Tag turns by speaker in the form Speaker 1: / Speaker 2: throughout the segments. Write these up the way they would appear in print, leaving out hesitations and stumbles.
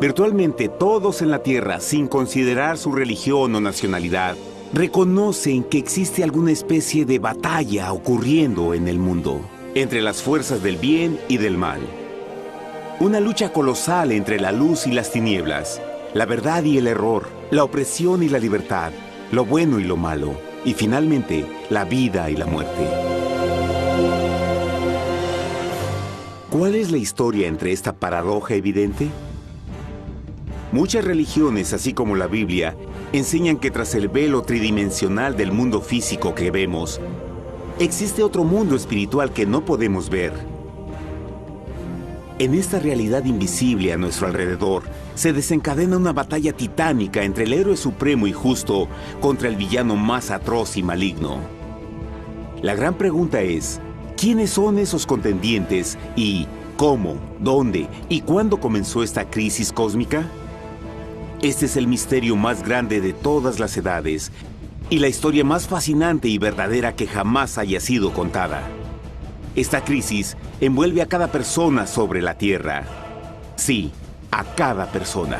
Speaker 1: Virtualmente todos en la Tierra, sin considerar su religión o nacionalidad, reconocen que existe alguna especie de batalla ocurriendo en el mundo, entre las fuerzas del bien y del mal. Una lucha colosal entre la luz y las tinieblas, la verdad y el error, la opresión y la libertad, lo bueno y lo malo, y finalmente, la vida y la muerte. ¿Cuál es la historia entre esta paradoja evidente? Muchas religiones, así como la Biblia, enseñan que tras el velo tridimensional del mundo físico que vemos, existe otro mundo espiritual que no podemos ver. En esta realidad invisible a nuestro alrededor, se desencadena una batalla titánica entre el héroe supremo y justo contra el villano más atroz y maligno. La gran pregunta es, ¿quiénes son esos contendientes y cómo, dónde y cuándo comenzó esta crisis cósmica? Este es el misterio más grande de todas las edades y la historia más fascinante y verdadera que jamás haya sido contada. Esta crisis envuelve a cada persona sobre la Tierra. Sí, a cada persona.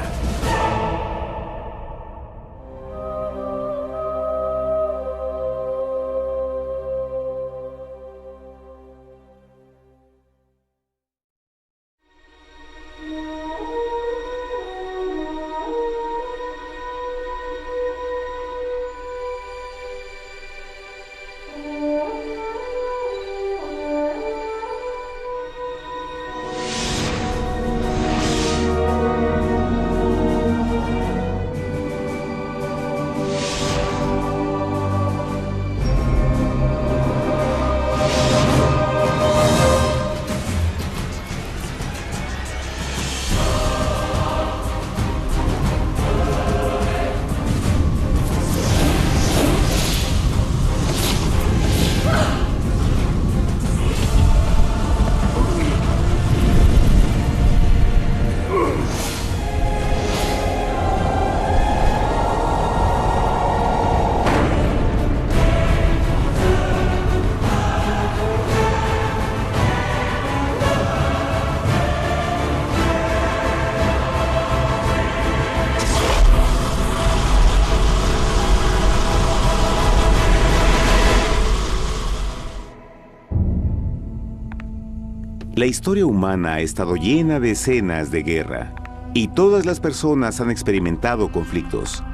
Speaker 1: La historia humana ha estado llena de escenas de guerra, y todas las personas han experimentado conflictos.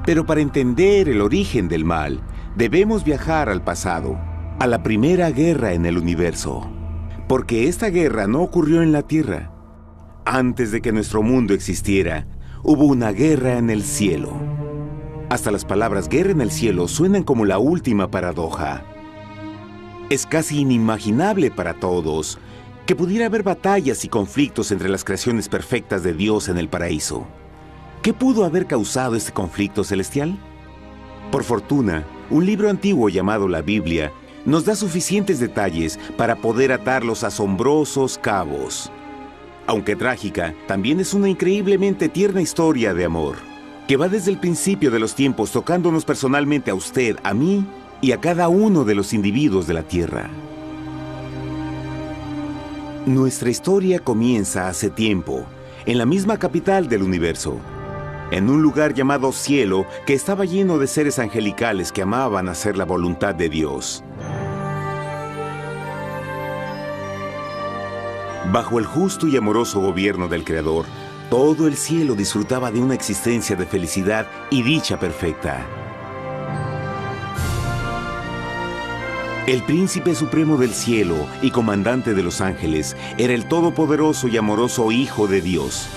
Speaker 1: Pero para entender el origen del mal, debemos viajar al pasado, a la primera guerra en el universo. Porque esta guerra no ocurrió en la Tierra. Antes de que nuestro mundo existiera, hubo una guerra en el cielo. Hasta las palabras guerra en el cielo suenan como la última paradoja. Es casi inimaginable para todos que pudiera haber batallas y conflictos entre las creaciones perfectas de Dios en el paraíso. ¿Qué pudo haber causado este conflicto celestial? Por fortuna, un libro antiguo llamado la Biblia nos da suficientes detalles para poder atar los asombrosos cabos. Aunque trágica, también es una increíblemente tierna historia de amor, que va desde el principio de los tiempos tocándonos personalmente a usted, a mí y a cada uno de los individuos de la Tierra. Nuestra historia comienza hace tiempo, en la misma capital del universo, en un lugar llamado Cielo que estaba lleno de seres angelicales que amaban hacer la voluntad de Dios. Bajo el justo y amoroso gobierno del Creador, todo el cielo disfrutaba de una existencia de felicidad y dicha perfecta. El príncipe supremo del cielo y comandante de los ángeles era el todopoderoso y amoroso Hijo de Dios,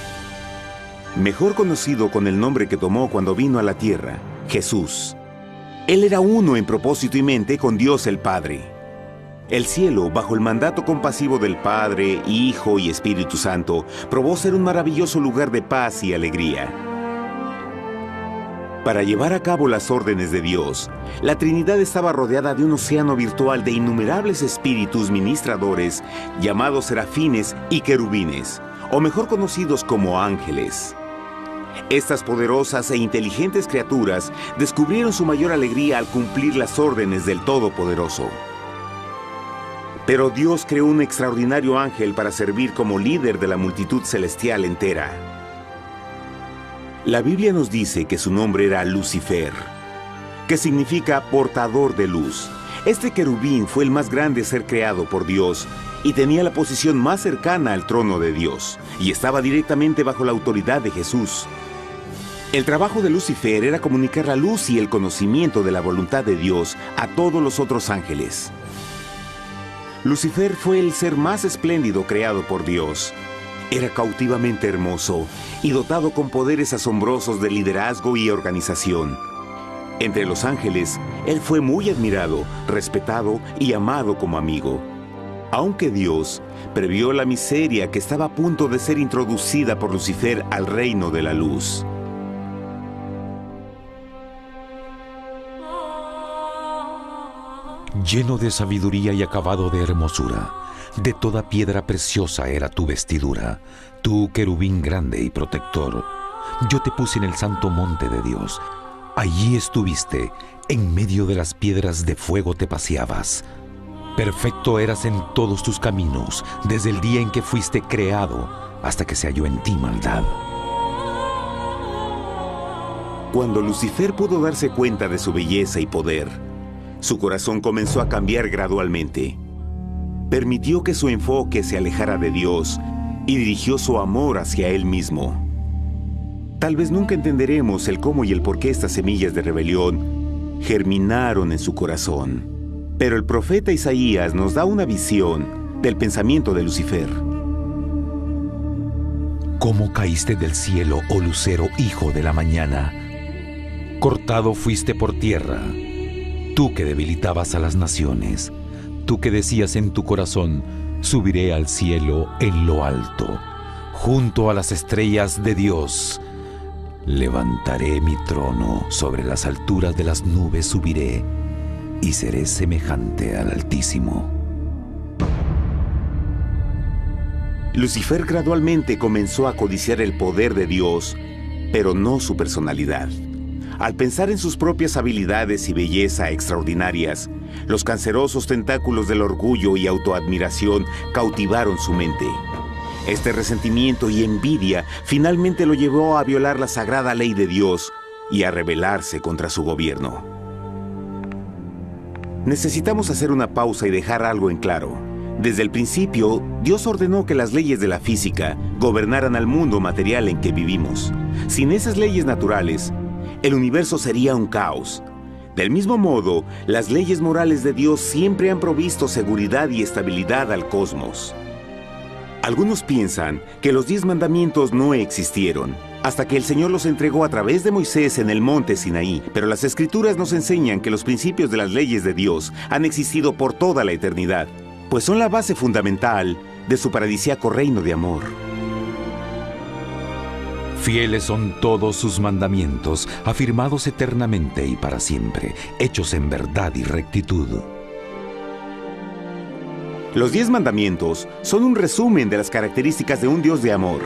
Speaker 1: mejor conocido con el nombre que tomó cuando vino a la tierra, Jesús. Él era uno en propósito y mente con Dios el Padre. El cielo, bajo el mandato compasivo del Padre, Hijo y Espíritu Santo, probó ser un maravilloso lugar de paz y alegría. Para llevar a cabo las órdenes de Dios, la Trinidad estaba rodeada de un océano virtual de innumerables espíritus ministradores llamados serafines y querubines, o mejor conocidos como ángeles. Estas poderosas e inteligentes criaturas descubrieron su mayor alegría al cumplir las órdenes del Todopoderoso. Pero Dios creó un extraordinario ángel para servir como líder de la multitud celestial entera. La Biblia nos dice que su nombre era Lucifer, que significa portador de luz. Este querubín fue el más grande ser creado por Dios y tenía la posición más cercana al trono de Dios, y estaba directamente bajo la autoridad de Jesús. El trabajo de Lucifer era comunicar la luz y el conocimiento de la voluntad de Dios a todos los otros ángeles. Lucifer fue el ser más espléndido creado por Dios. Era cautivamente hermoso y dotado con poderes asombrosos de liderazgo y organización. Entre los ángeles, él fue muy admirado, respetado y amado como amigo. Aunque Dios previó la miseria que estaba a punto de ser introducida por Lucifer al reino de la luz.
Speaker 2: Lleno de sabiduría y acabado de hermosura, de toda piedra preciosa era tu vestidura, tú querubín grande y protector. Yo te puse en el santo monte de Dios. Allí estuviste, en medio de las piedras de fuego te paseabas. Perfecto eras en todos tus caminos, desde el día en que fuiste creado, hasta que se halló en ti maldad.
Speaker 1: Cuando Lucifer pudo darse cuenta de su belleza y poder, su corazón comenzó a cambiar gradualmente. Permitió que su enfoque se alejara de Dios y dirigió su amor hacia él mismo. Tal vez nunca entenderemos el cómo y el por qué estas semillas de rebelión germinaron en su corazón. Pero el profeta Isaías nos da una visión del pensamiento de Lucifer.
Speaker 2: ¿Cómo caíste del cielo, oh lucero, hijo de la mañana? Cortado fuiste por tierra, tú que debilitabas a las naciones, tú que decías en tu corazón, subiré al cielo en lo alto, junto a las estrellas de Dios. Levantaré mi trono, sobre las alturas de las nubes subiré, y seré semejante al Altísimo.
Speaker 1: Lucifer gradualmente comenzó a codiciar el poder de Dios, pero no su personalidad. Al pensar en sus propias habilidades y belleza extraordinarias, los cancerosos tentáculos del orgullo y autoadmiración cautivaron su mente. Este resentimiento y envidia finalmente lo llevó a violar la sagrada ley de Dios y a rebelarse contra su gobierno. Necesitamos hacer una pausa y dejar algo en claro. Desde el principio, Dios ordenó que las leyes de la física gobernaran al mundo material en que vivimos. Sin esas leyes naturales, el universo sería un caos. Del mismo modo, las leyes morales de Dios siempre han provisto seguridad y estabilidad al cosmos. Algunos piensan que los 10 mandamientos no existieron, hasta que el Señor los entregó a través de Moisés en el monte Sinaí, pero las Escrituras nos enseñan que los principios de las leyes de Dios han existido por toda la eternidad, pues son la base fundamental de su paradisíaco reino de amor.
Speaker 2: Fieles son todos sus mandamientos, afirmados eternamente y para siempre, hechos en verdad y rectitud.
Speaker 1: Los 10 mandamientos son un resumen de las características de un Dios de amor.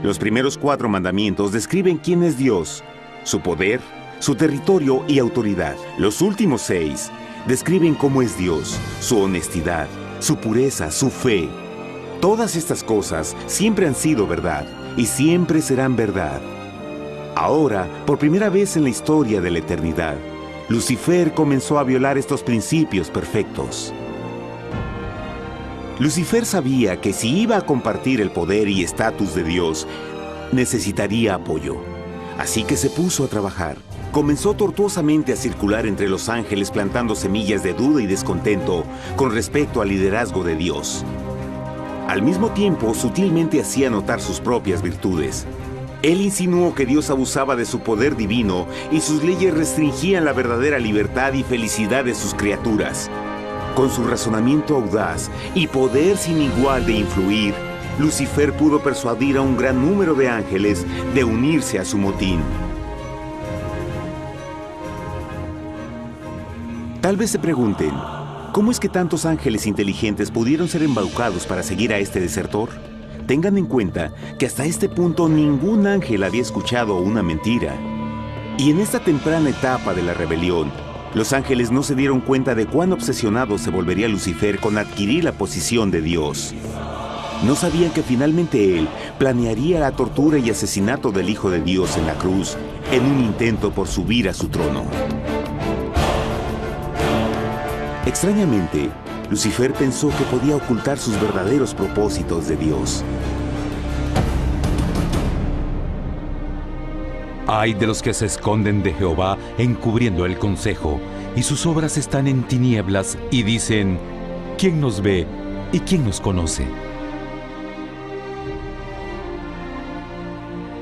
Speaker 1: Los primeros 4 mandamientos describen quién es Dios, su poder, su territorio y autoridad. Los últimos 6 describen cómo es Dios, su honestidad, su pureza, su fe. Todas estas cosas siempre han sido verdad y siempre serán verdad. Ahora, por primera vez en la historia de la eternidad, Lucifer comenzó a violar estos principios perfectos. Lucifer sabía que si iba a compartir el poder y estatus de Dios, necesitaría apoyo. Así que se puso a trabajar. Comenzó tortuosamente a circular entre los ángeles plantando semillas de duda y descontento con respecto al liderazgo de Dios. Al mismo tiempo, sutilmente hacía notar sus propias virtudes. Él insinuó que Dios abusaba de su poder divino y sus leyes restringían la verdadera libertad y felicidad de sus criaturas. Con su razonamiento audaz y poder sin igual de influir, Lucifer pudo persuadir a un gran número de ángeles de unirse a su motín. Tal vez se pregunten, ¿cómo es que tantos ángeles inteligentes pudieron ser embaucados para seguir a este desertor? Tengan en cuenta que hasta este punto ningún ángel había escuchado una mentira. Y en esta temprana etapa de la rebelión, los ángeles no se dieron cuenta de cuán obsesionado se volvería Lucifer con adquirir la posición de Dios. No sabían que finalmente él planearía la tortura y asesinato del Hijo de Dios en la cruz en un intento por subir a su trono. Extrañamente, Lucifer pensó que podía ocultar sus verdaderos propósitos de Dios.
Speaker 2: Ay de los que se esconden de Jehová encubriendo el consejo, y sus obras están en tinieblas, y dicen: ¿quién nos ve y quién nos conoce?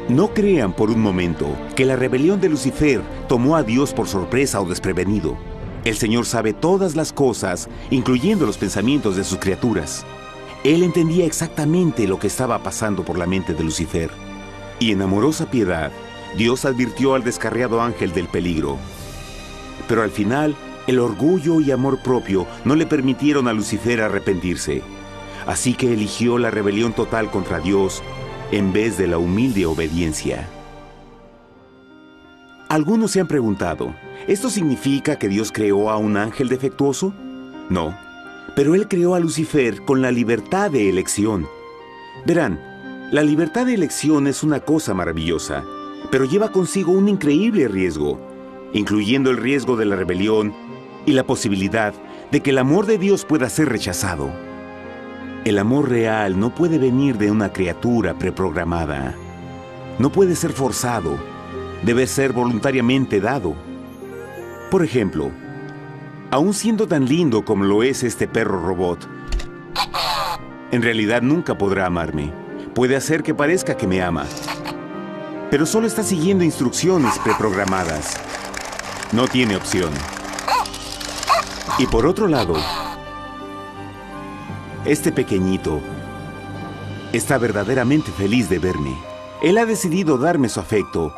Speaker 1: No crean por un momento que la rebelión de Lucifer tomó a Dios por sorpresa o desprevenido. El Señor sabe todas las cosas, incluyendo los pensamientos de sus criaturas. Él entendía exactamente lo que estaba pasando por la mente de Lucifer. Y en amorosa piedad, Dios advirtió al descarriado ángel del peligro. Pero al final, el orgullo y amor propio no le permitieron a Lucifer arrepentirse. Así que eligió la rebelión total contra Dios en vez de la humilde obediencia. Algunos se han preguntado, ¿esto significa que Dios creó a un ángel defectuoso? No, pero Él creó a Lucifer con la libertad de elección. Verán, la libertad de elección es una cosa maravillosa, pero lleva consigo un increíble riesgo, incluyendo el riesgo de la rebelión y la posibilidad de que el amor de Dios pueda ser rechazado. El amor real no puede venir de una criatura preprogramada. No puede ser forzado. Debe ser voluntariamente dado. Por ejemplo, aun siendo tan lindo como lo es este perro robot, en realidad nunca podrá amarme. Puede hacer que parezca que me ama, pero solo está siguiendo instrucciones preprogramadas. No tiene opción. Y por otro lado, este pequeñito está verdaderamente feliz de verme. Él ha decidido darme su afecto,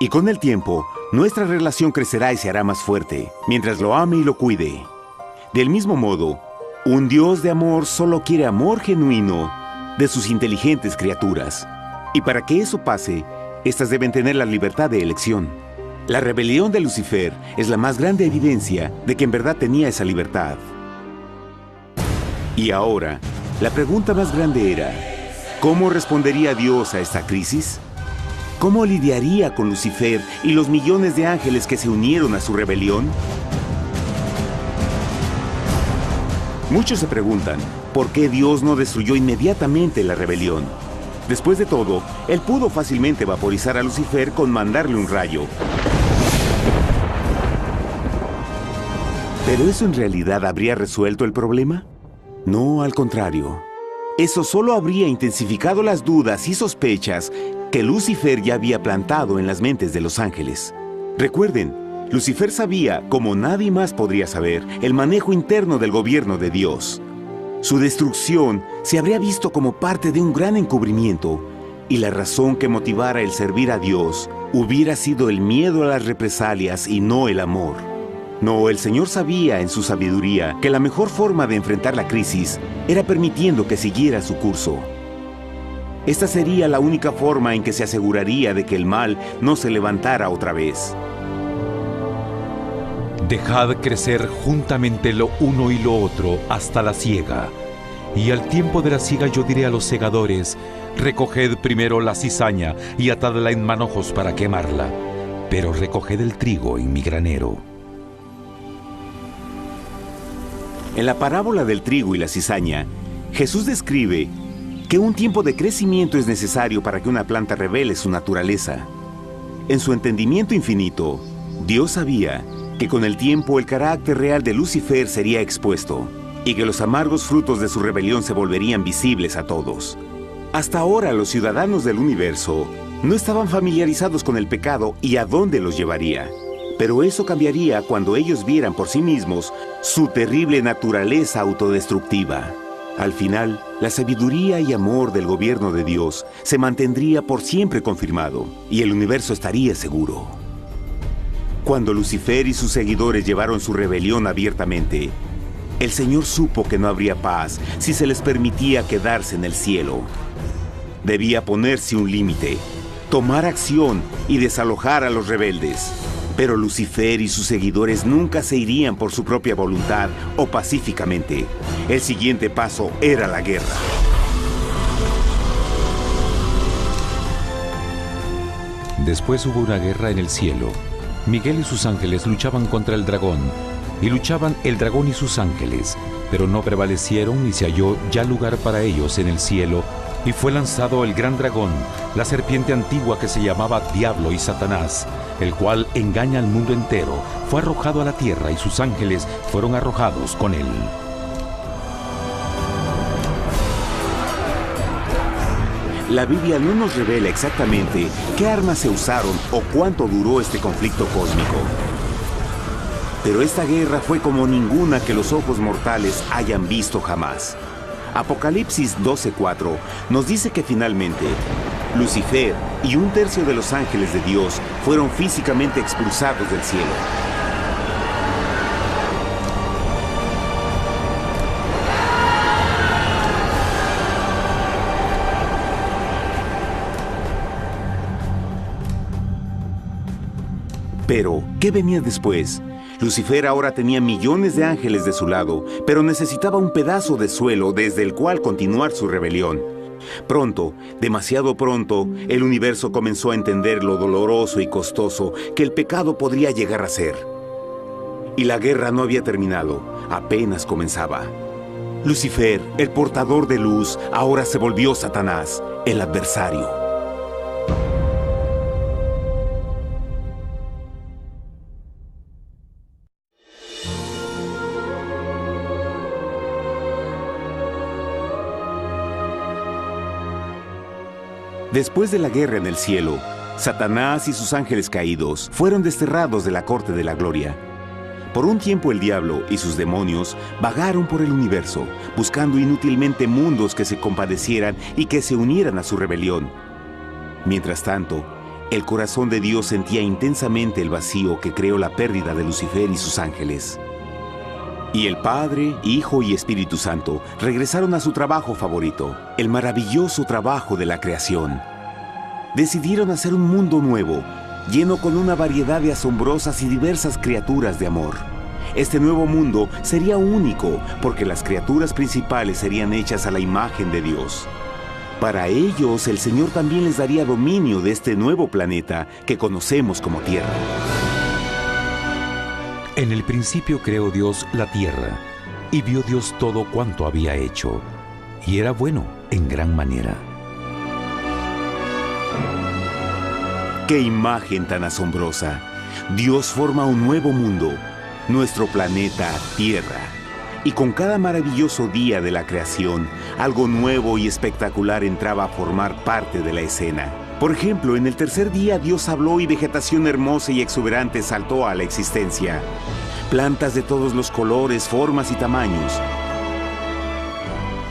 Speaker 1: y con el tiempo, nuestra relación crecerá y se hará más fuerte, mientras lo ame y lo cuide. Del mismo modo, un Dios de amor solo quiere amor genuino de sus inteligentes criaturas. Y para que eso pase, éstas deben tener la libertad de elección. La rebelión de Lucifer es la más grande evidencia de que en verdad tenía esa libertad. Y ahora, la pregunta más grande era, ¿cómo respondería Dios a esta crisis? ¿Cómo lidiaría con Lucifer y los millones de ángeles que se unieron a su rebelión? Muchos se preguntan, ¿por qué Dios no destruyó inmediatamente la rebelión? Después de todo, Él pudo fácilmente vaporizar a Lucifer con mandarle un rayo. ¿Pero eso en realidad habría resuelto el problema? No, al contrario. Eso solo habría intensificado las dudas y sospechas que Lucifer ya había plantado en las mentes de los ángeles. Recuerden, Lucifer sabía, como nadie más podría saber, el manejo interno del gobierno de Dios. Su destrucción se habría visto como parte de un gran encubrimiento, y la razón que motivara el servir a Dios hubiera sido el miedo a las represalias y no el amor. No, el Señor sabía en su sabiduría que la mejor forma de enfrentar la crisis era permitiendo que siguiera su curso. Esta sería la única forma en que se aseguraría de que el mal no se levantara otra vez.
Speaker 2: Dejad crecer juntamente lo uno y lo otro hasta la siega. Y al tiempo de la siega yo diré a los segadores: recoged primero la cizaña y atadla en manojos para quemarla, pero recoged el trigo en mi granero.
Speaker 1: En la parábola del trigo y la cizaña, Jesús describe que un tiempo de crecimiento es necesario para que una planta revele su naturaleza. En su entendimiento infinito, Dios sabía que con el tiempo el carácter real de Lucifer sería expuesto y que los amargos frutos de su rebelión se volverían visibles a todos. Hasta ahora los ciudadanos del universo no estaban familiarizados con el pecado y a dónde los llevaría. Pero eso cambiaría cuando ellos vieran por sí mismos su terrible naturaleza autodestructiva. Al final, la sabiduría y amor del gobierno de Dios se mantendría por siempre confirmado y el universo estaría seguro. Cuando Lucifer y sus seguidores llevaron su rebelión abiertamente, el Señor supo que no habría paz si se les permitía quedarse en el cielo. Debía ponerse un límite, tomar acción y desalojar a los rebeldes. Pero Lucifer y sus seguidores nunca se irían por su propia voluntad o pacíficamente. El siguiente paso era la guerra.
Speaker 2: Después hubo una guerra en el cielo. Miguel y sus ángeles luchaban contra el dragón, y luchaban el dragón y sus ángeles, pero no prevalecieron y se halló ya lugar para ellos en el cielo, y fue lanzado el gran dragón, la serpiente antigua que se llamaba Diablo y Satanás, el cual engaña al mundo entero. Fue arrojado a la tierra y sus ángeles fueron arrojados con él.
Speaker 1: La Biblia no nos revela exactamente qué armas se usaron o cuánto duró este conflicto cósmico. Pero esta guerra fue como ninguna que los ojos mortales hayan visto jamás. Apocalipsis 12:4 nos dice que finalmente Lucifer y un tercio de los ángeles de Dios fueron físicamente expulsados del cielo. Pero, ¿qué venía después? Lucifer ahora tenía millones de ángeles de su lado, pero necesitaba un pedazo de suelo desde el cual continuar su rebelión. Pronto, demasiado pronto, el universo comenzó a entender lo doloroso y costoso que el pecado podría llegar a ser. Y la guerra no había terminado, apenas comenzaba. Lucifer, el portador de luz, ahora se volvió Satanás, el adversario. Después de la guerra en el cielo, Satanás y sus ángeles caídos fueron desterrados de la corte de la gloria. Por un tiempo el diablo y sus demonios vagaron por el universo, buscando inútilmente mundos que se compadecieran y que se unieran a su rebelión. Mientras tanto, el corazón de Dios sentía intensamente el vacío que creó la pérdida de Lucifer y sus ángeles. Y el Padre, Hijo y Espíritu Santo regresaron a su trabajo favorito, el maravilloso trabajo de la creación. Decidieron hacer un mundo nuevo, lleno con una variedad de asombrosas y diversas criaturas de amor. Este nuevo mundo sería único, porque las criaturas principales serían hechas a la imagen de Dios. Para ellos, el Señor también les daría dominio de este nuevo planeta que conocemos como Tierra.
Speaker 2: En el principio creó Dios la tierra, y vio Dios todo cuanto había hecho, y era bueno en gran manera.
Speaker 1: ¡Qué imagen tan asombrosa! Dios forma un nuevo mundo, nuestro planeta Tierra. Y con cada maravilloso día de la creación, algo nuevo y espectacular entraba a formar parte de la escena. Por ejemplo, en el tercer día Dios habló y vegetación hermosa y exuberante saltó a la existencia. Plantas de todos los colores, formas y tamaños.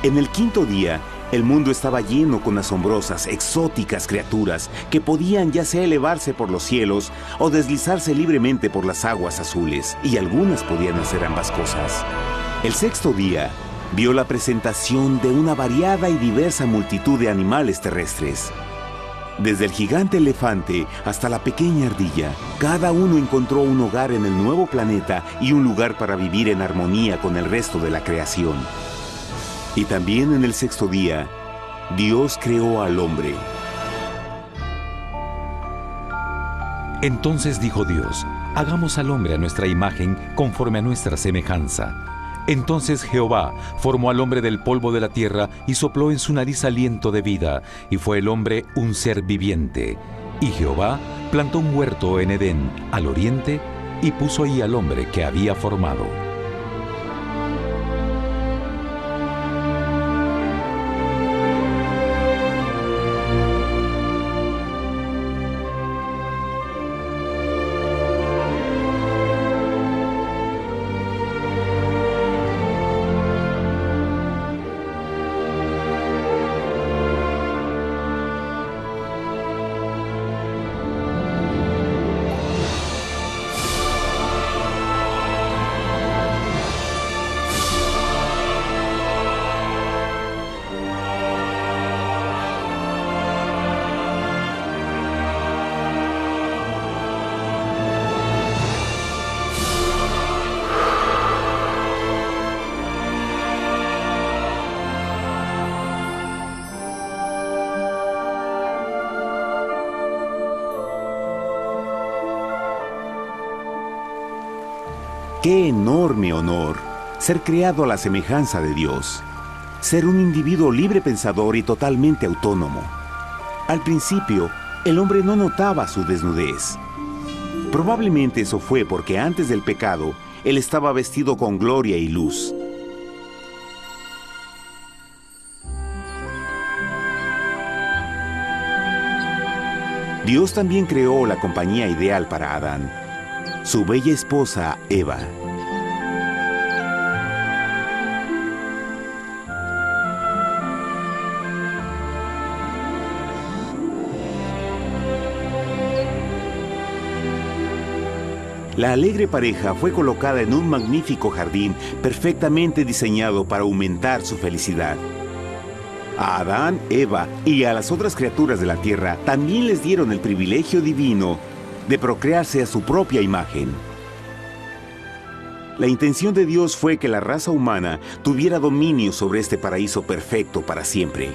Speaker 1: En el quinto día, el mundo estaba lleno con asombrosas, exóticas criaturas que podían ya sea elevarse por los cielos o deslizarse libremente por las aguas azules, y algunas podían hacer ambas cosas. El sexto día vio la presentación de una variada y diversa multitud de animales terrestres. Desde el gigante elefante hasta la pequeña ardilla, cada uno encontró un hogar en el nuevo planeta y un lugar para vivir en armonía con el resto de la creación. Y también en el sexto día, Dios creó al hombre.
Speaker 2: Entonces dijo Dios: hagamos al hombre a nuestra imagen, conforme a nuestra semejanza. Entonces Jehová formó al hombre del polvo de la tierra y sopló en su nariz aliento de vida, y fue el hombre un ser viviente. Y Jehová plantó un huerto en Edén, al oriente, y puso ahí al hombre que había formado.
Speaker 1: ¡Qué enorme honor! Ser creado a la semejanza de Dios. Ser un individuo libre pensador y totalmente autónomo. Al principio, el hombre no notaba su desnudez. Probablemente eso fue porque antes del pecado, él estaba vestido con gloria y luz. Dios también creó la compañía ideal para Adán, su bella esposa Eva. La alegre pareja fue colocada en un magnífico jardín perfectamente diseñado para aumentar su felicidad. A Adán, Eva y a las otras criaturas de la tierra también les dieron el privilegio divino de procrearse a su propia imagen. La intención de Dios fue que la raza humana tuviera dominio sobre este paraíso perfecto para siempre.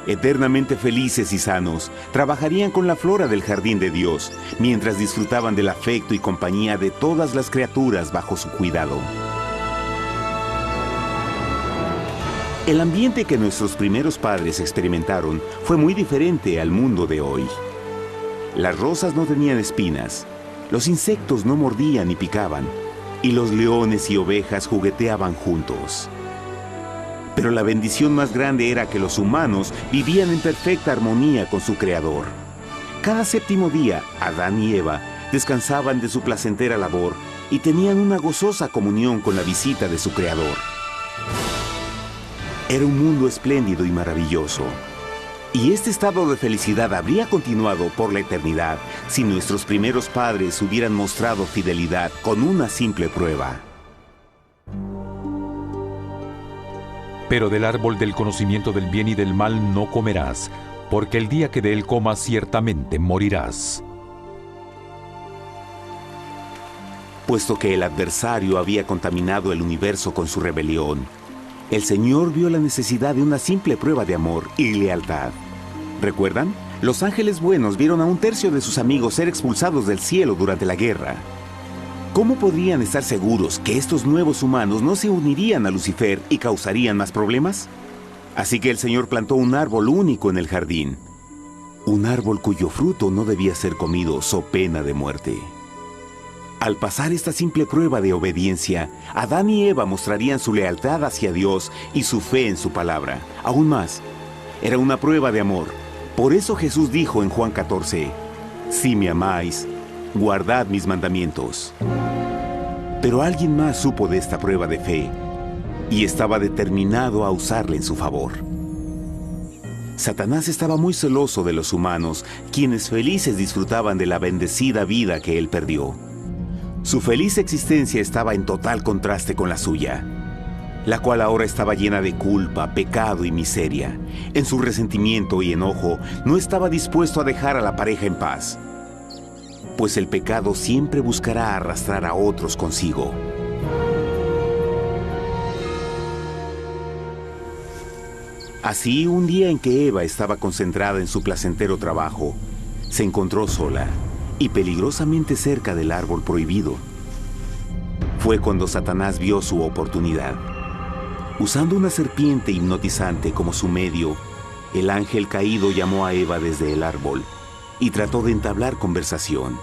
Speaker 1: Eternamente felices y sanos, trabajarían con la flora del jardín de Dios, mientras disfrutaban del afecto y compañía de todas las criaturas bajo su cuidado. El ambiente que nuestros primeros padres experimentaron fue muy diferente al mundo de hoy. Las rosas no tenían espinas, los insectos no mordían ni picaban, y los leones y ovejas jugueteaban juntos. Pero la bendición más grande era que los humanos vivían en perfecta armonía con su Creador. Cada séptimo día, Adán y Eva descansaban de su placentera labor y tenían una gozosa comunión con la visita de su Creador. Era un mundo espléndido y maravilloso. Y este estado de felicidad habría continuado por la eternidad si nuestros primeros padres hubieran mostrado fidelidad con una simple prueba.
Speaker 2: Pero del árbol del conocimiento del bien y del mal no comerás, porque el día que de él comas ciertamente morirás.
Speaker 1: Puesto que el adversario había contaminado el universo con su rebelión, el Señor vio la necesidad de una simple prueba de amor y lealtad. ¿Recuerdan? Los ángeles buenos vieron a un tercio de sus amigos ser expulsados del cielo durante la guerra. ¿Cómo podrían estar seguros que estos nuevos humanos no se unirían a Lucifer y causarían más problemas? Así que el Señor plantó un árbol único en el jardín. Un árbol cuyo fruto no debía ser comido so pena de muerte. Al pasar esta simple prueba de obediencia, Adán y Eva mostrarían su lealtad hacia Dios y su fe en su palabra. Aún más, era una prueba de amor. Por eso Jesús dijo en Juan 14, «Si me amáis, guardad mis mandamientos». Pero alguien más supo de esta prueba de fe y estaba determinado a usarla en su favor. Satanás estaba muy celoso de los humanos, quienes felices disfrutaban de la bendecida vida que él perdió. Su feliz existencia estaba en total contraste con la suya, la cual ahora estaba llena de culpa, pecado y miseria. En su resentimiento y enojo, no estaba dispuesto a dejar a la pareja en paz, pues el pecado siempre buscará arrastrar a otros consigo. Así, un día en que Eva estaba concentrada en su placentero trabajo, se encontró sola y peligrosamente cerca del árbol prohibido. Fue cuando Satanás vio su oportunidad. Usando una serpiente hipnotizante como su medio, el ángel caído llamó a Eva desde el árbol y trató de entablar conversación.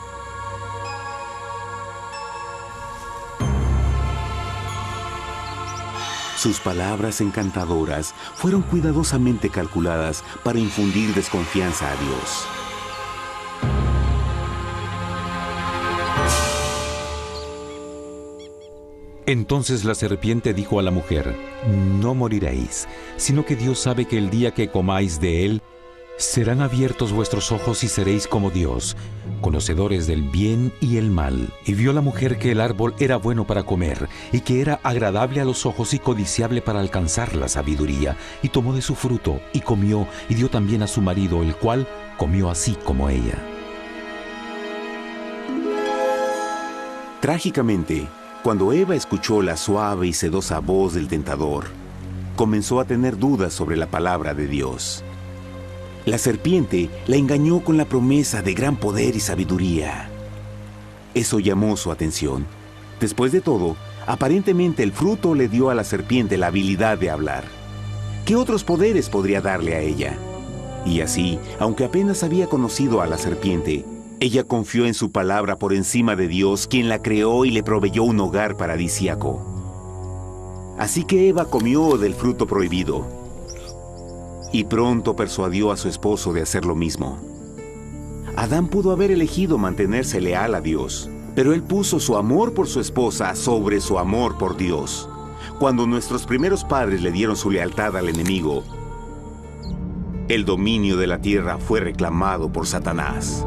Speaker 1: Sus palabras encantadoras fueron cuidadosamente calculadas para infundir desconfianza a Dios.
Speaker 2: Entonces la serpiente dijo a la mujer, «No moriréis, sino que Dios sabe que el día que comáis de él, serán abiertos vuestros ojos y seréis como Dios, conocedores del bien y el mal». Y vio la mujer que el árbol era bueno para comer, y que era agradable a los ojos y codiciable para alcanzar la sabiduría, y tomó de su fruto, y comió, y dio también a su marido, el cual comió así como ella.
Speaker 1: Trágicamente, cuando Eva escuchó la suave y sedosa voz del tentador, comenzó a tener dudas sobre la palabra de Dios. La serpiente la engañó con la promesa de gran poder y sabiduría. Eso llamó su atención. Después de todo, aparentemente el fruto le dio a la serpiente la habilidad de hablar. ¿Qué otros poderes podría darle a ella? Y así, aunque apenas había conocido a la serpiente, ella confió en su palabra por encima de Dios, quien la creó y le proveyó un hogar paradisíaco. Así que Eva comió del fruto prohibido y pronto persuadió a su esposo de hacer lo mismo. Adán pudo haber elegido mantenerse leal a Dios, pero él puso su amor por su esposa sobre su amor por Dios. Cuando nuestros primeros padres le dieron su lealtad al enemigo, el dominio de la tierra fue reclamado por Satanás.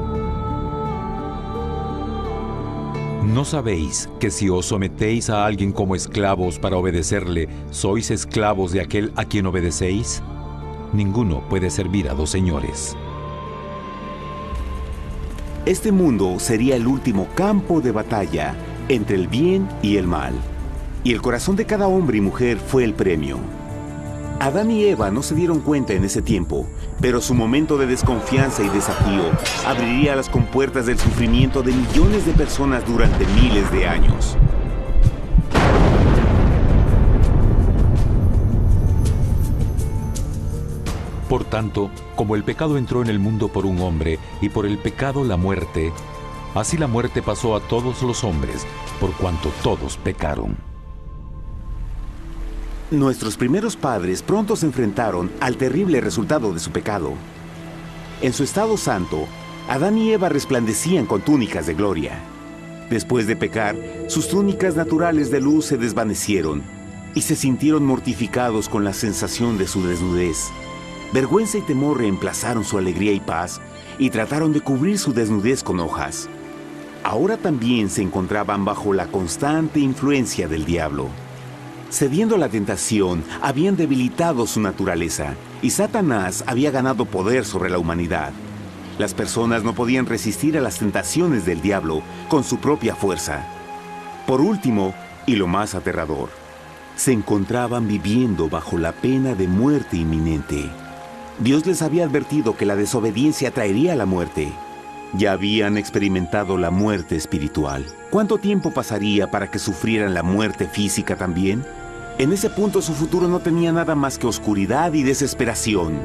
Speaker 2: ¿No sabéis que si os sometéis a alguien como esclavos para obedecerle, sois esclavos de aquel a quien obedecéis? Ninguno puede servir a dos señores.
Speaker 1: Este mundo sería el último campo de batalla entre el bien y el mal. Y el corazón de cada hombre y mujer fue el premio. Adán y Eva no se dieron cuenta en ese tiempo, pero su momento de desconfianza y desafío abriría las compuertas del sufrimiento de millones de personas durante miles de años.
Speaker 2: Por tanto, como el pecado entró en el mundo por un hombre, y por el pecado la muerte, así la muerte pasó a todos los hombres, por cuanto todos pecaron.
Speaker 1: Nuestros primeros padres pronto se enfrentaron al terrible resultado de su pecado. En su estado santo, Adán y Eva resplandecían con túnicas de gloria. Después de pecar, sus túnicas naturales de luz se desvanecieron y se sintieron mortificados con la sensación de su desnudez. Vergüenza y temor reemplazaron su alegría y paz y trataron de cubrir su desnudez con hojas. Ahora también se encontraban bajo la constante influencia del diablo. Cediendo a la tentación, habían debilitado su naturaleza y Satanás había ganado poder sobre la humanidad. Las personas no podían resistir a las tentaciones del diablo con su propia fuerza. Por último, y lo más aterrador, se encontraban viviendo bajo la pena de muerte inminente. Dios les había advertido que la desobediencia traería la muerte. Ya habían experimentado la muerte espiritual. ¿Cuánto tiempo pasaría para que sufrieran la muerte física también? En ese punto su futuro no tenía nada más que oscuridad y desesperación.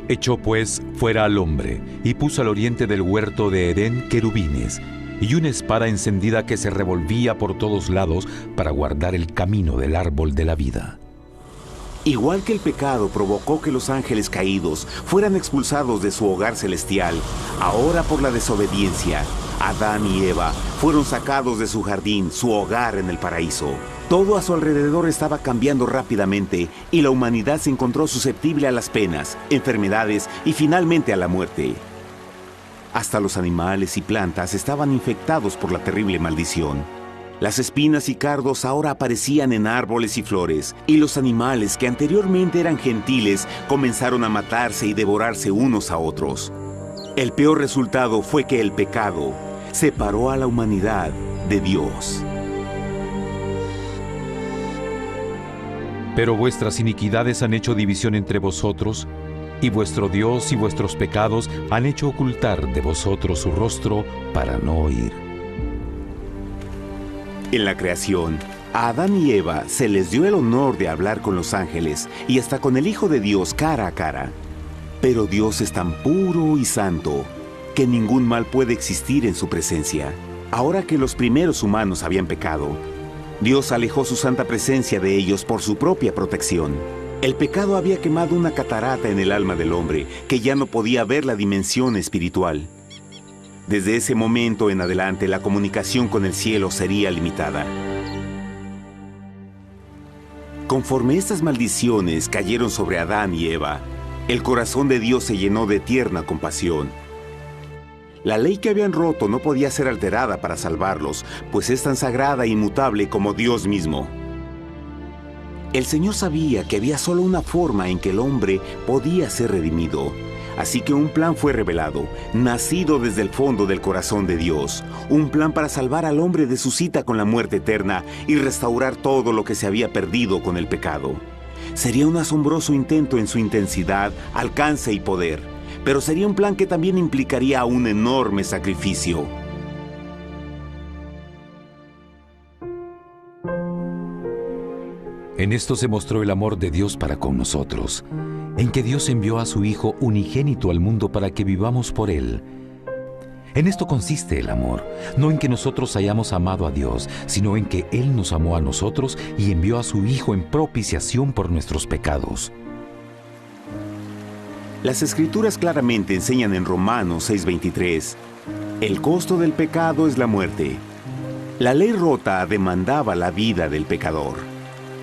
Speaker 2: Echó pues fuera al hombre, y puso al oriente del huerto de Edén querubines, y una espada encendida que se revolvía por todos lados para guardar el camino del árbol de la vida.
Speaker 1: Igual que el pecado provocó que los ángeles caídos fueran expulsados de su hogar celestial, ahora por la desobediencia, Adán y Eva fueron sacados de su jardín, su hogar en el paraíso. Todo a su alrededor estaba cambiando rápidamente y la humanidad se encontró susceptible a las penas, enfermedades y finalmente a la muerte. Hasta los animales y plantas estaban infectados por la terrible maldición. Las espinas y cardos ahora aparecían en árboles y flores, y los animales que anteriormente eran gentiles comenzaron a matarse y devorarse unos a otros. El peor resultado fue que el pecado separó a la humanidad de Dios.
Speaker 2: Pero vuestras iniquidades han hecho división entre vosotros, y vuestro Dios y vuestros pecados han hecho ocultar de vosotros su rostro para no oír.
Speaker 1: En la creación, a Adán y Eva se les dio el honor de hablar con los ángeles y hasta con el Hijo de Dios cara a cara. Pero Dios es tan puro y santo que ningún mal puede existir en su presencia. Ahora que los primeros humanos habían pecado, Dios alejó su santa presencia de ellos por su propia protección. El pecado había quemado una catarata en el alma del hombre que ya no podía ver la dimensión espiritual. Desde ese momento en adelante, la comunicación con el cielo sería limitada. Conforme estas maldiciones cayeron sobre Adán y Eva, el corazón de Dios se llenó de tierna compasión. La ley que habían roto no podía ser alterada para salvarlos, pues es tan sagrada e inmutable como Dios mismo. El Señor sabía que había solo una forma en que el hombre podía ser redimido. Así que un plan fue revelado, nacido desde el fondo del corazón de Dios. Un plan para salvar al hombre de su cita con la muerte eterna y restaurar todo lo que se había perdido con el pecado. Sería un asombroso intento en su intensidad, alcance y poder, pero sería un plan que también implicaría un enorme sacrificio.
Speaker 2: En esto se mostró el amor de Dios para con nosotros, en que Dios envió a su Hijo unigénito al mundo para que vivamos por Él. En esto consiste el amor, no en que nosotros hayamos amado a Dios, sino en que Él nos amó a nosotros y envió a su Hijo en propiciación por nuestros pecados.
Speaker 1: Las Escrituras claramente enseñan en Romanos 6:23, el costo del pecado es la muerte. La ley rota demandaba la vida del pecador.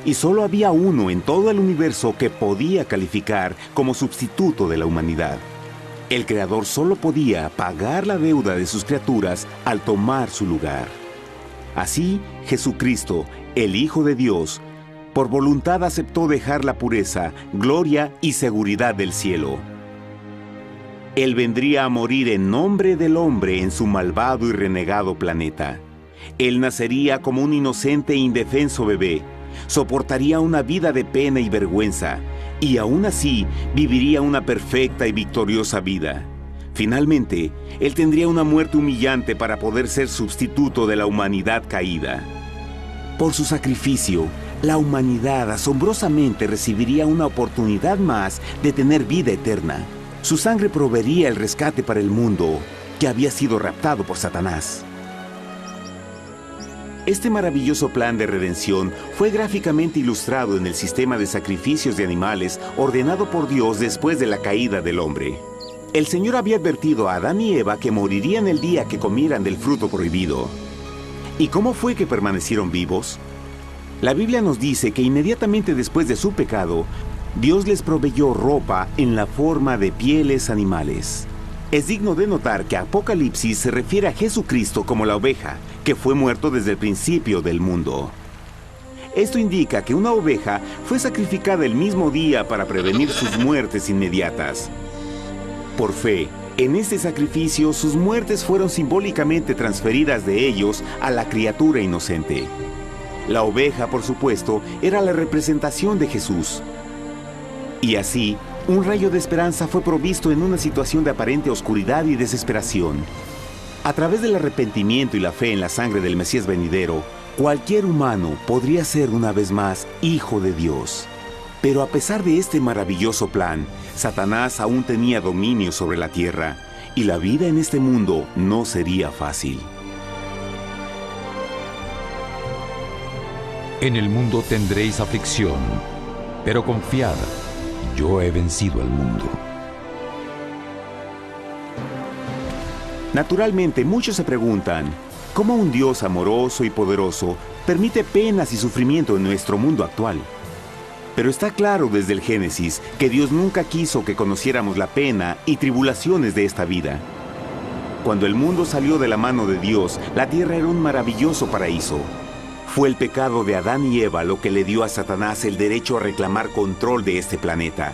Speaker 1: Y solo había uno en todo el universo que podía calificar como sustituto de la humanidad. El Creador solo podía pagar la deuda de sus criaturas al tomar su lugar. Así, Jesucristo, el Hijo de Dios, por voluntad aceptó dejar la pureza, gloria y seguridad del cielo. Él vendría a morir en nombre del hombre en su malvado y renegado planeta. Él nacería como un inocente e indefenso bebé, soportaría una vida de pena y vergüenza, y aún así viviría una perfecta y victoriosa vida. Finalmente, Él tendría una muerte humillante para poder ser sustituto de la humanidad caída. Por su sacrificio, la humanidad asombrosamente recibiría una oportunidad más de tener vida eterna. Su sangre proveería el rescate para el mundo que había sido raptado por Satanás. Este maravilloso plan de redención fue gráficamente ilustrado en el sistema de sacrificios de animales ordenado por Dios después de la caída del hombre. El Señor había advertido a Adán y Eva que morirían el día que comieran del fruto prohibido. ¿Y cómo fue que permanecieron vivos? La Biblia nos dice que inmediatamente después de su pecado, Dios les proveyó ropa en la forma de pieles animales. Es digno de notar que Apocalipsis se refiere a Jesucristo como la oveja, que fue muerto desde el principio del mundo. Esto indica que una oveja fue sacrificada el mismo día para prevenir sus muertes inmediatas. Por fe, en este sacrificio sus muertes fueron simbólicamente transferidas de ellos a la criatura inocente. La oveja, por supuesto, era la representación de Jesús. Y así, un rayo de esperanza fue provisto en una situación de aparente oscuridad y desesperación. A través del arrepentimiento y la fe en la sangre del Mesías venidero, cualquier humano podría ser una vez más hijo de Dios. Pero a pesar de este maravilloso plan, Satanás aún tenía dominio sobre la tierra, y la vida en este mundo no sería fácil.
Speaker 2: En el mundo tendréis aflicción, pero confiad, yo he vencido al mundo.
Speaker 1: Naturalmente, muchos se preguntan, ¿cómo un Dios amoroso y poderoso permite penas y sufrimiento en nuestro mundo actual? Pero está claro desde el Génesis que Dios nunca quiso que conociéramos la pena y tribulaciones de esta vida. Cuando el mundo salió de la mano de Dios, la tierra era un maravilloso paraíso. Fue el pecado de Adán y Eva lo que le dio a Satanás el derecho a reclamar control de este planeta.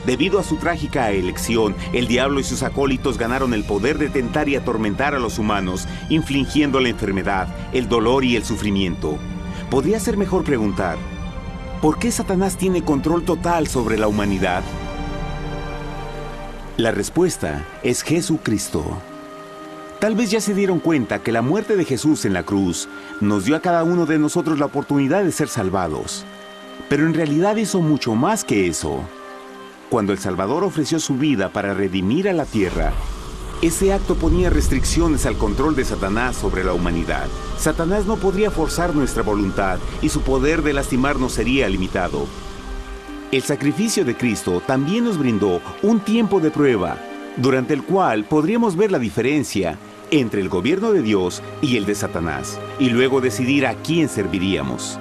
Speaker 1: Debido a su trágica elección, el diablo y sus acólitos ganaron el poder de tentar y atormentar a los humanos, infligiendo la enfermedad, el dolor y el sufrimiento. Podría ser mejor preguntar, ¿por qué Satanás tiene control total sobre la humanidad? La respuesta es Jesucristo. Tal vez ya se dieron cuenta que la muerte de Jesús en la cruz nos dio a cada uno de nosotros la oportunidad de ser salvados. Pero en realidad hizo mucho más que eso. Cuando el Salvador ofreció su vida para redimir a la tierra, ese acto ponía restricciones al control de Satanás sobre la humanidad. Satanás no podría forzar nuestra voluntad y su poder de lastimarnos sería limitado. El sacrificio de Cristo también nos brindó un tiempo de prueba, durante el cual podríamos ver la diferencia entre el gobierno de Dios y el de Satanás, y luego decidir a quién serviríamos.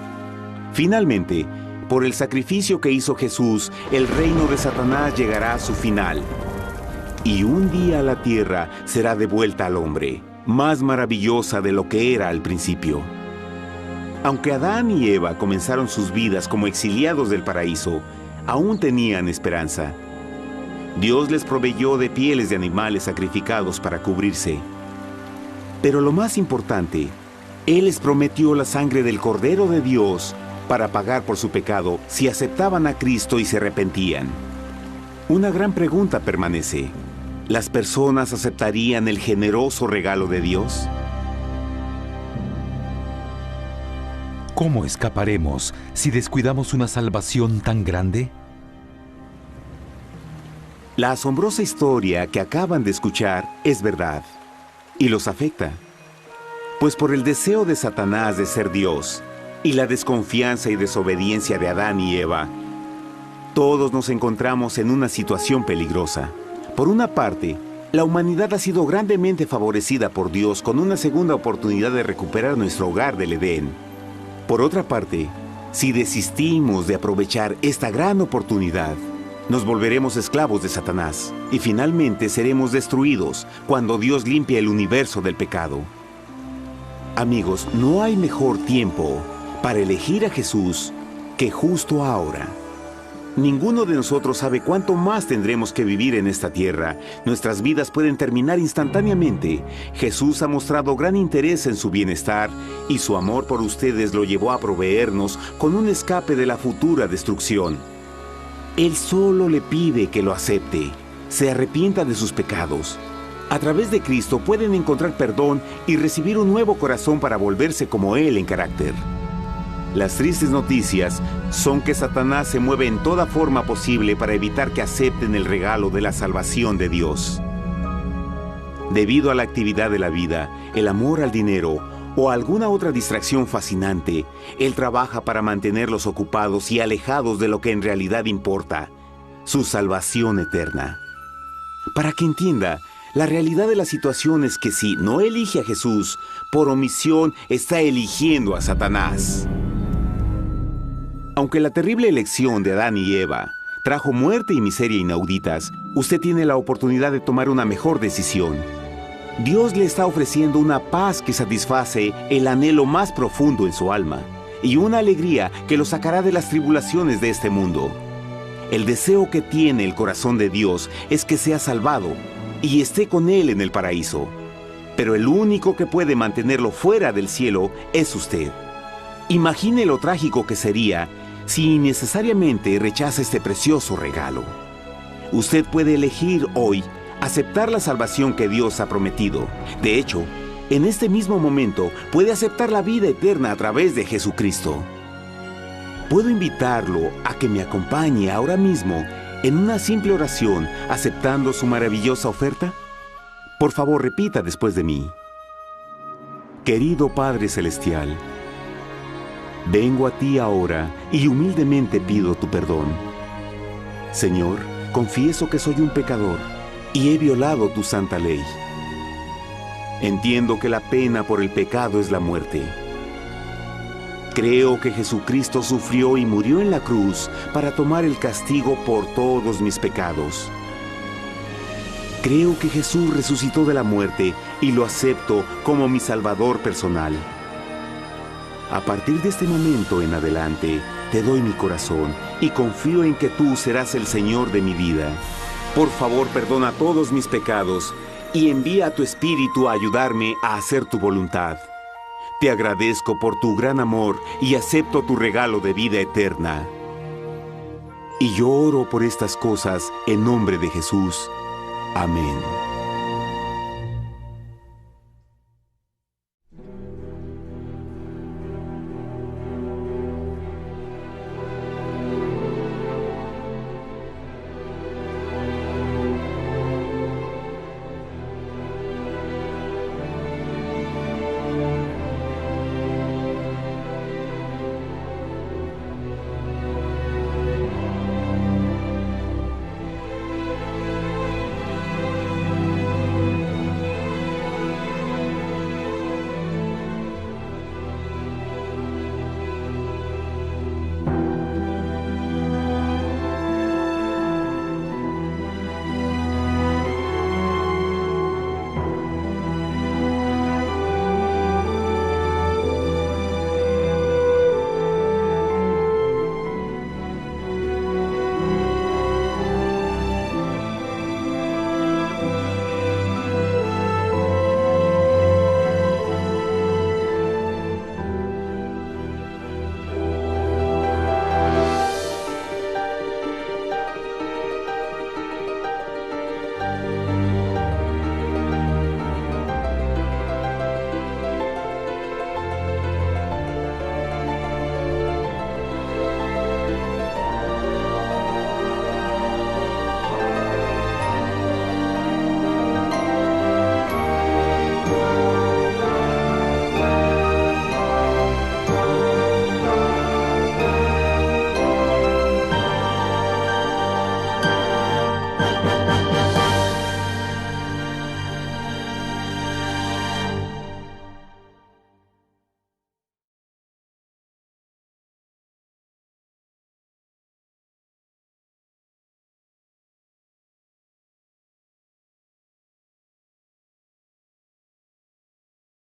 Speaker 1: Finalmente, por el sacrificio que hizo Jesús, el reino de Satanás llegará a su final. Y un día la tierra será devuelta al hombre, más maravillosa de lo que era al principio. Aunque Adán y Eva comenzaron sus vidas como exiliados del paraíso, aún tenían esperanza. Dios les proveyó de pieles de animales sacrificados para cubrirse. Pero lo más importante, Él les prometió la sangre del Cordero de Dios para pagar por su pecado si aceptaban a Cristo y se arrepentían. Una gran pregunta permanece. ¿Las personas aceptarían el generoso regalo de Dios?
Speaker 2: ¿Cómo escaparemos si descuidamos una salvación tan grande?
Speaker 1: La asombrosa historia que acaban de escuchar es verdad y los afecta. Pues por el deseo de Satanás de ser Dios y la desconfianza y desobediencia de Adán y Eva, todos nos encontramos en una situación peligrosa. Por una parte, la humanidad ha sido grandemente favorecida por Dios con una segunda oportunidad de recuperar nuestro hogar del Edén. Por otra parte, si desistimos de aprovechar esta gran oportunidad, nos volveremos esclavos de Satanás y finalmente seremos destruidos cuando Dios limpie el universo del pecado. Amigos, no hay mejor tiempo para elegir a Jesús que justo ahora. Ninguno de nosotros sabe cuánto más tendremos que vivir en esta tierra. Nuestras vidas pueden terminar instantáneamente. Jesús ha mostrado gran interés en su bienestar y su amor por ustedes lo llevó a proveernos con un escape de la futura destrucción. Él solo le pide que lo acepte, se arrepienta de sus pecados. A través de Cristo pueden encontrar perdón y recibir un nuevo corazón para volverse como Él en carácter. Las tristes noticias son que Satanás se mueve en toda forma posible para evitar que acepten el regalo de la salvación de Dios. Debido a la actividad de la vida, el amor al dinero o alguna otra distracción fascinante, Él trabaja para mantenerlos ocupados y alejados de lo que en realidad importa, su salvación eterna. Para que entienda, la realidad de la situación es que si no elige a Jesús, por omisión está eligiendo a Satanás. Aunque la terrible elección de Adán y Eva trajo muerte y miseria inauditas, usted tiene la oportunidad de tomar una mejor decisión. Dios le está ofreciendo una paz que satisface el anhelo más profundo en su alma y una alegría que lo sacará de las tribulaciones de este mundo. El deseo que tiene el corazón de Dios es que sea salvado y esté con Él en el paraíso. Pero el único que puede mantenerlo fuera del cielo es usted. Imagine lo trágico que sería si innecesariamente rechaza este precioso regalo. Usted puede elegir hoy aceptar la salvación que Dios ha prometido. De hecho, en este mismo momento puede aceptar la vida eterna a través de Jesucristo. ¿Puedo invitarlo a que me acompañe ahora mismo en una simple oración aceptando su maravillosa oferta? Por favor, repita después de mí. Querido Padre Celestial, vengo a ti ahora y humildemente pido tu perdón. Señor, confieso que soy un pecador y he violado tu santa ley. Entiendo que la pena por el pecado es la muerte. Creo que Jesucristo sufrió y murió en la cruz para tomar el castigo por todos mis pecados. Creo que Jesús resucitó de la muerte y lo acepto como mi Salvador personal. A partir de este momento en adelante, te doy mi corazón y confío en que tú serás el Señor de mi vida. Por favor, perdona todos mis pecados y envía a tu Espíritu a ayudarme a hacer tu voluntad. Te agradezco por tu gran amor y acepto tu regalo de vida eterna. Y yo oro por estas cosas en nombre de Jesús. Amén.